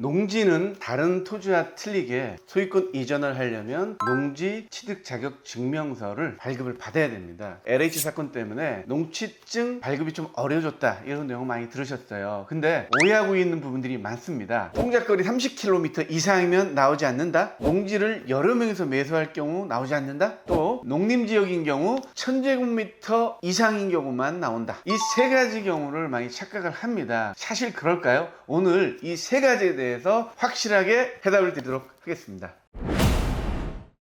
농지는 다른 토지와 틀리게 소유권 이전을 하려면 농지 취득 자격 증명서를 발급을 받아야 됩니다. LH 사건 때문에 농취증 발급이 좀 어려워졌다 이런 내용 많이 들으셨어요. 근데 오해하고 있는 부분들이 많습니다. 통작거리 30km 이상이면 나오지 않는다. 농지를 여러 명이서 매수할 경우 나오지 않는다. 또 농림지역인 경우 1000제곱미터 이상인 경우만 나온다. 이 세 가지 경우를 많이 착각을 합니다. 사실 그럴까요? 오늘 이 세 가지에 대해서 확실하게 해답을 드리도록 하겠습니다.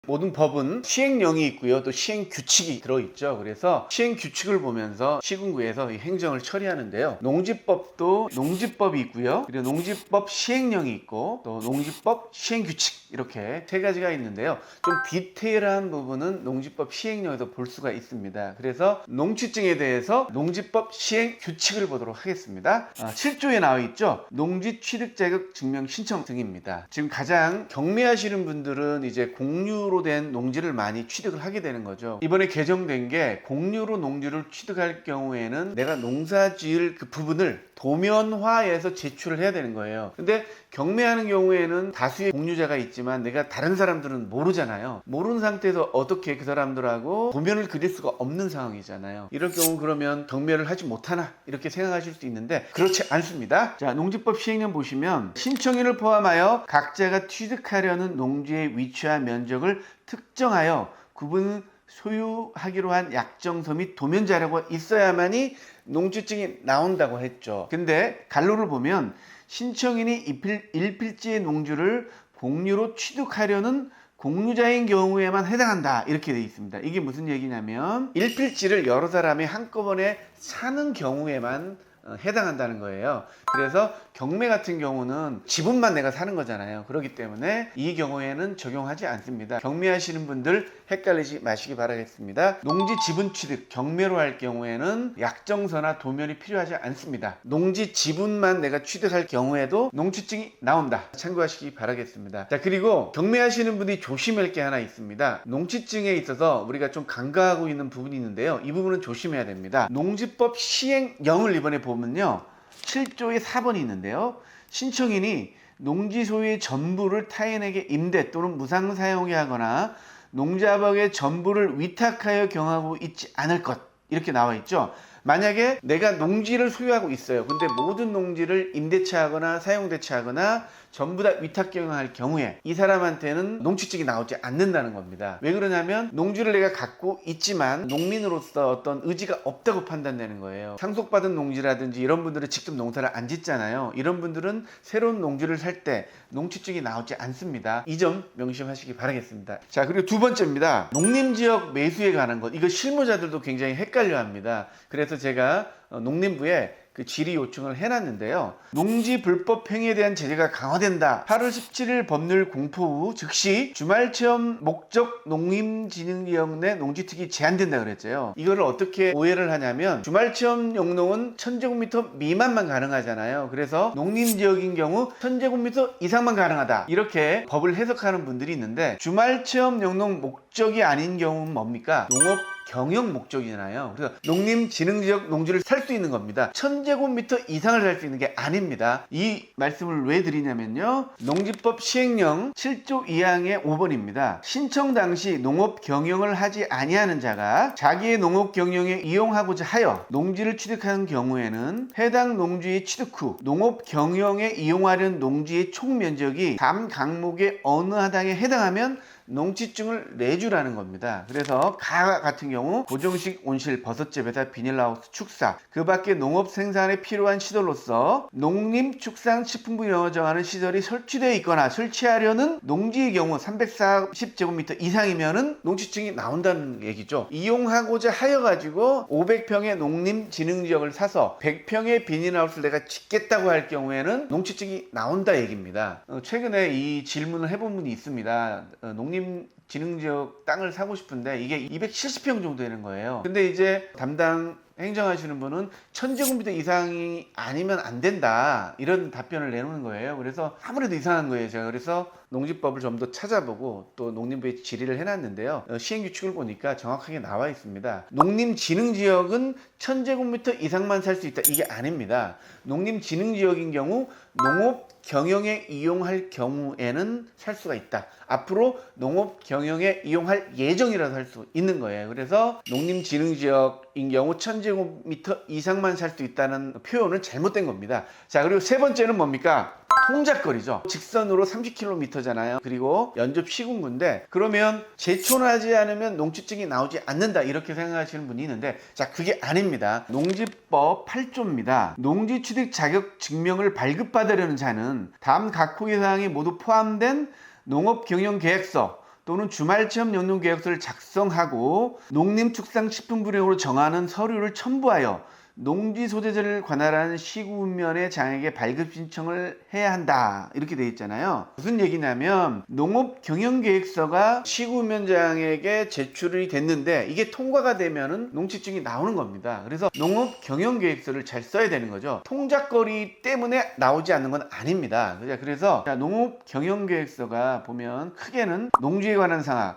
모든 법은 시행령이 있고요, 또 시행규칙이 들어있죠. 그래서 시행규칙을 보면서 시군구에서 이 행정을 처리하는데요. 농지법도 농지법이 있고요, 그리고 농지법 시행령이 있고 또 농지법 시행규칙, 이렇게 세 가지가 있는데요. 좀 디테일한 부분은 농지법 시행령에서 볼 수가 있습니다. 그래서 농취증에 대해서 농지법 시행규칙을 보도록 하겠습니다. 7조에 나와 있죠. 농지 취득 자격 증명 신청 등입니다. 지금 가장 경매하시는 분들은 이제 공유로 된 농지를 많이 취득을 하게 되는 거죠. 이번에 개정된 게 공유로 농지를 취득할 경우에는 내가 농사 지을 그 부분을 도면화해서 제출을 해야 되는 거예요. 근데 경매하는 경우에는 다수의 공유자가 있지만 내가 다른 사람들은 모르잖아요. 모르는 상태에서 어떻게 그 사람들하고 도면을 그릴 수가 없는 상황이잖아요. 이럴 경우 그러면 경매를 하지 못하나 이렇게 생각하실 수 있는데 그렇지 않습니다. 자, 농지법 시행령 보시면 신청인을 포함하여 각자가 취득하려는 농지의 위치와 면적을 특정하여 구분 소유하기로 한 약정서 및 도면 자료가 있어야만이 농취증이 나온다고 했죠. 근데 간로를 보면 신청인이 일필지의 농지를 공유로 취득하려는 공유자인 경우에만 해당한다 이렇게 되어 있습니다. 이게 무슨 얘기냐면 일필지를 여러 사람이 한꺼번에 사는 경우에만 해당한다는 거예요. 그래서 경매 같은 경우는 지분만 내가 사는 거잖아요. 그렇기 때문에 이 경우에는 적용하지 않습니다. 경매하시는 분들 헷갈리지 마시기 바라겠습니다. 농지 지분 취득 경매로 할 경우에는 약정서나 도면이 필요하지 않습니다. 농지 지분만 내가 취득할 경우에도 농취증이 나온다. 참고하시기 바라겠습니다. 자, 그리고 경매하시는 분이 조심할 게 하나 있습니다. 농취증에 있어서 우리가 좀 간과하고 있는 부분이 있는데요. 이 부분은 조심해야 됩니다. 농지법 시행령을 이번에 보면요, 7조의 4번이 있는데요. 신청인이 농지 소유의 전부를 타인에게 임대 또는 무상 사용에 하거나 농자박의 전부를 위탁하여 경하고 있지 않을 것, 이렇게 나와 있죠. 만약에 내가 농지를 소유하고 있어요. 근데 모든 농지를 임대차하거나 사용대차하거나 전부 다 위탁 경영할 경우에 이 사람한테는 농취증이 나오지 않는다는 겁니다. 왜 그러냐면 농지를 내가 갖고 있지만 농민으로서 어떤 의지가 없다고 판단되는 거예요. 상속받은 농지라든지 이런 분들은 직접 농사를 안 짓잖아요. 이런 분들은 새로운 농지를 살 때 농취증이 나오지 않습니다. 이 점 명심하시기 바라겠습니다. 자, 그리고 두 번째입니다. 농림지역 매수에 관한 것. 이거 실무자들도 굉장히 헷갈려 합니다. 그래서 제가 농림부에 그 질의 요청을 해놨는데요. 농지 불법 행위에 대한 제재가 강화된다. 8월 17일 법률 공포 후 즉시 주말 체험 목적 농림진흥지역 내 농지특이 제한된다 그랬죠. 이거를 어떻게 오해를 하냐면 주말 체험 용농은 1000제곱미터 미만만 가능하잖아요. 그래서 농림지역인 경우 1000제곱미터 이상만 가능하다. 이렇게 법을 해석하는 분들이 있는데 주말 체험 용농 목적이 아닌 경우는 뭡니까? 농업 경영 목적이잖아요. 그래서 농림진흥지역 농지를 살 수 있는 겁니다. 1000제곱미터 이상을 살 수 있는 게 아닙니다. 이 말씀을 왜 드리냐면요, 농지법 시행령 7조 2항의 5번입니다. 신청 당시 농업 경영을 하지 아니하는 자가 자기의 농업 경영에 이용하고자 하여 농지를 취득하는 경우에는 해당 농지의 취득 후 농업 경영에 이용하려는 농지의 총 면적이 다음 항목의 어느 하당에 해당하면 농취증을 내주라는 겁니다. 그래서 가 같은 경우 고정식 온실, 버섯재 배사, 비닐하우스, 축사, 그 밖에 농업 생산에 필요한 시설로서 농림축산식품부 정하는 시설이 설치되어 있거나 설치하려는 농지의 경우 340제곱미터 이상이면은 농취증이 나온다는 얘기죠. 이용하고자 하여 가지고 500평의 농림진흥지역을 사서 100평의 비닐하우스를 내가 짓겠다고 할 경우에는 농취증이 나온다 얘기입니다. 최근에 이 질문을 해본 분이 있습니다. 농림진흥지역 땅을 사고 싶은데 이게 270평 정도 되는 거예요. 근데 이제 담당 행정하시는 분은 1000제곱미터 이상이 아니면 안 된다, 이런 답변을 내놓는 거예요. 그래서 아무래도 이상한 거예요. 제가 그래서 농지법을 좀 더 찾아보고 또 농림부에 질의를 해놨는데요. 시행규칙을 보니까 정확하게 나와 있습니다. 농림진흥지역은 1000제곱미터 이상만 살 수 있다, 이게 아닙니다. 농림진흥지역인 경우 농업 경영에 이용할 경우에는 살 수가 있다. 앞으로 농업 경영에 이용할 예정이라서 할 수 있는 거예요. 그래서 농림진흥지역인 경우 1000제곱미터 이상만 살 수 있다는 표현은 잘못된 겁니다. 자, 그리고 세 번째는 뭡니까? 통작거리죠. 직선으로 30km잖아요. 그리고 연접 시군구인데, 그러면 제촌하지 않으면 농취증이 나오지 않는다, 이렇게 생각하시는 분이 있는데, 자, 그게 아닙니다. 농지법 8조입니다. 농지취득 자격 증명을 발급받으려는 자는 다음 각 호기 사항이 모두 포함된 농업경영계획서 또는 주말체험 영농계획서를 작성하고 농림축산식품부령으로 정하는 서류를 첨부하여 농지 소재지를 관할하는 시군면의 장에게 발급 신청을 해야 한다, 이렇게 돼 있잖아요. 무슨 얘기냐면 농업경영계획서가 시군면장에게 제출이 됐는데 이게 통과가 되면은 농취증이 나오는 겁니다. 그래서 농업경영계획서를 잘 써야 되는 거죠. 통작거리 때문에 나오지 않는 건 아닙니다. 그래서 농업경영계획서가 보면 크게는 농지에 관한 사항,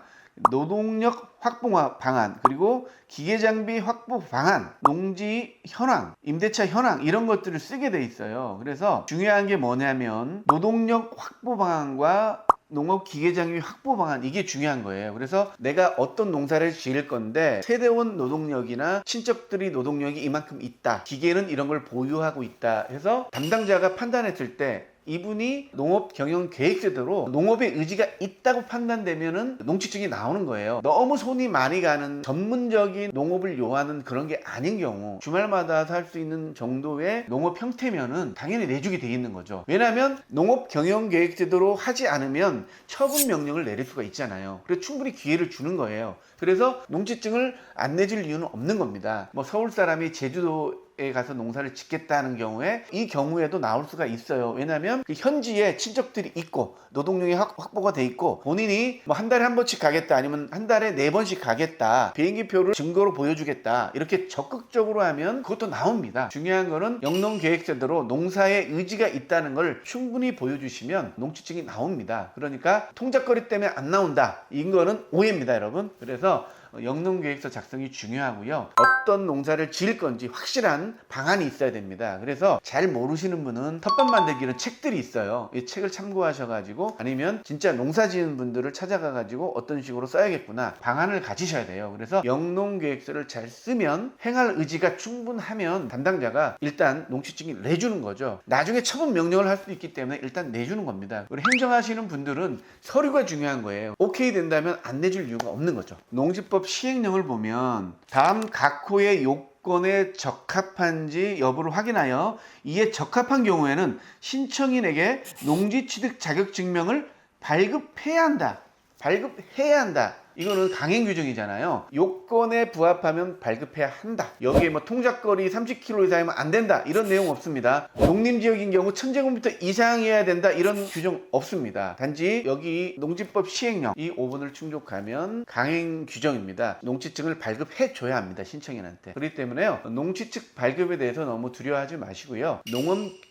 노동력 확보 방안, 그리고 기계장비 확보 방안, 농지 현황, 임대차 현황, 이런 것들을 쓰게 돼 있어요. 그래서 중요한 게 뭐냐면 노동력 확보 방안과 농업 기계장비 확보 방안, 이게 중요한 거예요. 그래서 내가 어떤 농사를 지을 건데 세대원 노동력이나 친척들이 노동력이 이만큼 있다, 기계는 이런 걸 보유하고 있다 해서 담당자가 판단했을 때 이분이 농업 경영 계획서대로 농업의 의지가 있다고 판단되면은 농취증이 나오는 거예요. 너무 손이 많이 가는 전문적인 농업을 요하는 그런 게 아닌 경우, 주말마다 살 수 있는 정도의 농업 형태면은 당연히 내주게 돼 있는 거죠. 왜냐하면 농업 경영 계획서대로 하지 않으면 처분 명령을 내릴 수가 있잖아요. 그래서 충분히 기회를 주는 거예요. 그래서 농취증을 안 내줄 이유는 없는 겁니다. 뭐 서울 사람이 제주도에 가서 농사를 짓겠다는 경우에 이 경우에도 나올 수가 있어요. 왜냐하면 그 현지에 친척들이 있고 노동력이 확보가 돼 있고 본인이 뭐 한 달에 한 번씩 가겠다, 아니면 한 달에 4번씩 가겠다, 비행기표를 증거로 보여주겠다, 이렇게 적극적으로 하면 그것도 나옵니다. 중요한 거는 영농계획서대로 농사에 의지가 있다는 걸 충분히 보여주시면 농취증이 나옵니다. 그러니까 통작거리 때문에 안 나온다, 이거는 오해입니다, 여러분. 그래서 영농계획서 작성이 중요하고요. 어떤 농사를 지을 건지 확실한 방안이 있어야 됩니다. 그래서 잘 모르시는 분은 텃밭 만들기는 책들이 있어요. 이 책을 참고하셔가지고, 아니면 진짜 농사 지은 분들을 찾아가가지고 어떤 식으로 써야겠구나, 방안을 가지셔야 돼요. 그래서 영농계획서를 잘 쓰면 행할 의지가 충분하면 담당자가 일단 농취증이 내주는 거죠. 나중에 처분 명령을 할 수 있기 때문에 일단 내주는 겁니다. 그리고 행정하시는 분들은 서류가 중요한 거예요. 오케이 된다면 안 내줄 이유가 없는 거죠. 농지법 시행령을 보면 다음 각 호의 요건에 적합한지 여부를 확인하여 이에 적합한 경우에는 신청인에게 농지취득 자격증명을 발급해야 한다. 발급해야 한다. 이거는 강행 규정이잖아요. 요건에 부합하면 발급해야 한다. 여기에 뭐 통작거리 30km 이상이면 안 된다, 이런 내용 없습니다. 농림지역인 경우 1000제곱미터 이상이어야 된다, 이런 규정 없습니다. 단지 여기 농지법 시행령 이 5번을 충족하면 강행 규정입니다. 농취증을 발급해 줘야 합니다, 신청인한테. 그렇기 때문에요, 농취증 발급에 대해서 너무 두려워하지 마시고요,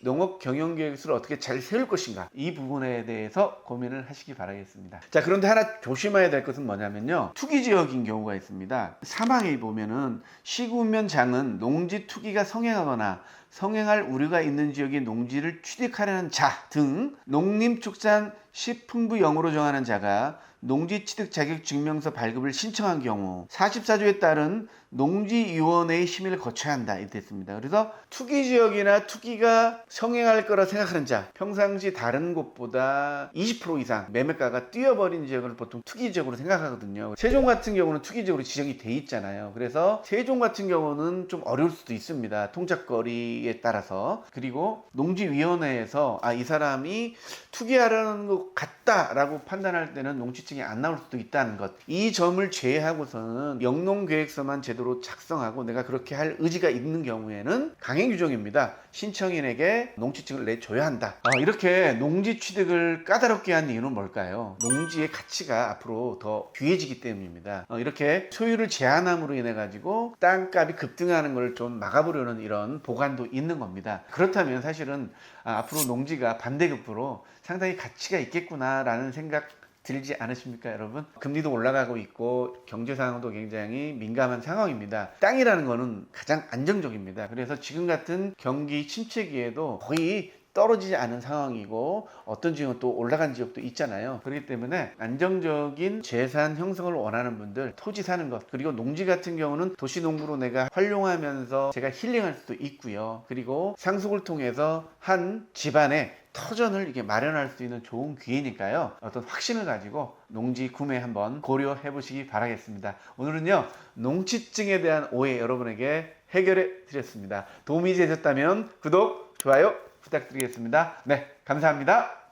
농업 경영계획서를 어떻게 잘 세울 것인가, 이 부분에 대해서 고민을 하시기 바라겠습니다. 자, 그런데 하나 조심해야 될 것은 뭐냐면 투기지역인 경우가 있습니다. 사망에 보면은 시군면장은 농지 투기가 성행하거나 성행할 우려가 있는 지역의 농지를 취득하려는 자 등 농림축산식품부령으로 정하는 자가 농지취득 자격증명서 발급을 신청한 경우 44조에 따른 농지위원회의 심의를 거쳐야 한다, 이렇게 됐습니다. 그래서 투기지역이나 투기가 성행할 거라 생각하는 자, 평상시 다른 곳보다 20% 이상 매매가가 뛰어버린 지역을 보통 투기지역으로 생각하거든요. 세종 같은 경우는 투기지역으로 지정이 돼 있잖아요. 그래서 세종 같은 경우는 좀 어려울 수도 있습니다, 통작거리에 따라서. 그리고 농지위원회에서 이 사람이 투기하려는 것 같다라고 판단할 때는 농취증이 안 나올 수도 있다는 것, 이 점을 제외하고서는 영농계획서만 제대로 작성하고 내가 그렇게 할 의지가 있는 경우에는 강행 규정입니다. 신청인에게 농취증을 내줘야 한다. 이렇게 농지 취득을 까다롭게 한 이유는 뭘까요? 농지의 가치가 앞으로 더 귀해지기 때문입니다. 이렇게 소유를 제한함으로 인해 가지고 땅값이 급등하는 걸 좀 막아보려는 이런 보관도 있는 겁니다. 그렇다면 사실은 앞으로 농지가 반대급부로 상당히 가치가 있겠구나라는 생각 들지 않으십니까, 여러분? 금리도 올라가고 있고 경제 상황도 굉장히 민감한 상황입니다. 땅이라는 거는 가장 안정적입니다. 그래서 지금 같은 경기 침체기에도 거의 떨어지지 않은 상황이고 어떤 지역은 또 올라간 지역도 있잖아요. 그렇기 때문에 안정적인 재산 형성을 원하는 분들, 토지 사는 것, 그리고 농지 같은 경우는 도시농구로 내가 활용하면서 제가 힐링할 수도 있고요. 그리고 상속을 통해서 한 집안의 터전을 이게 마련할 수 있는 좋은 기회니까요. 어떤 확신을 가지고 농지 구매 한번 고려해 보시기 바라겠습니다. 오늘은요, 농취증에 대한 오해 여러분에게 해결해 드렸습니다. 도움이 되셨다면 구독, 좋아요 부탁드리겠습니다. 네, 감사합니다.